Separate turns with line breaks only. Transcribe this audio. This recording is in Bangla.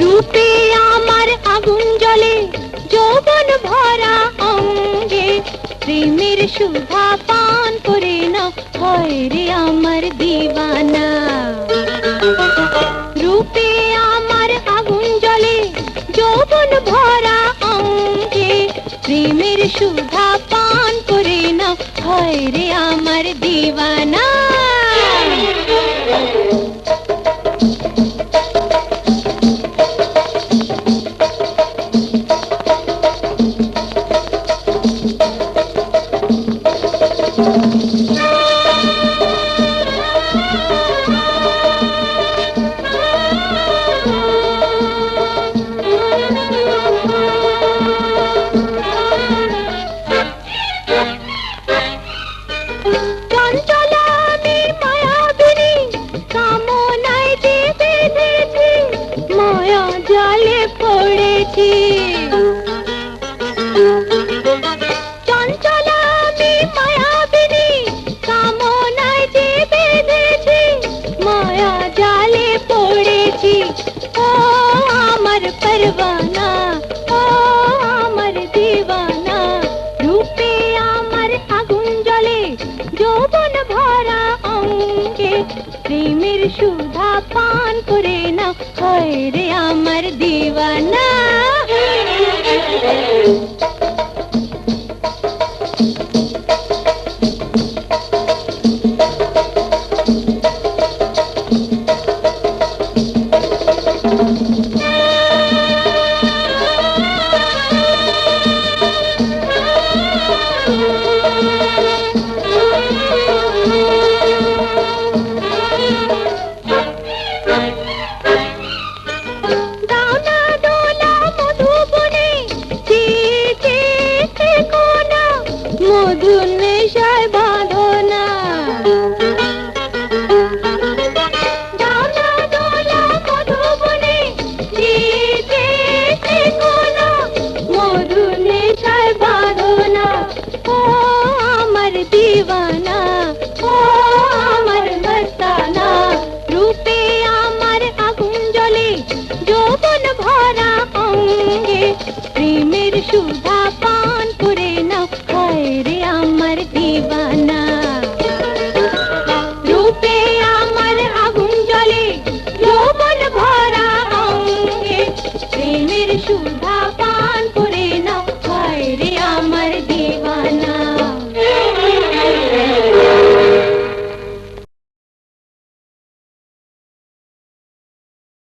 रूपे आमार आगुन जले যৌবন ভরা অঙ্গে প্রেমের সুধা পান করে না হয় রে আমার দিওয়ানা। রূপে আমার আগুন জ্বলে যৌবন ভরা অঙ্গে প্রেমের সুধা পান করে না হয় রে আমার দিওয়ানা। জালে পড়েছি চঞ্চলা আমি মায়াবিনী কামনায় যে বেঁধেছি মায়া জালে পড়েছি। ও আমার পরওয়ানা ও আমার দিওয়ানা রূপে আমার আগুন জ্বলে যৌবন ভরা অঙ্গে প্রেমের সুধা পান করে না হয় রে আমার দিওয়ানা। মধু নেশায় বাঁধনা ডানা দোলা মধুবনে যেতে শেখো না মধু নেশায় বাঁধনা। ও আমার দিওয়ানা ও আমার মস্তানা রূপে আমার আগুন জ্বলে যৌবন ভরা অঙ্গে প্রেমের সুধা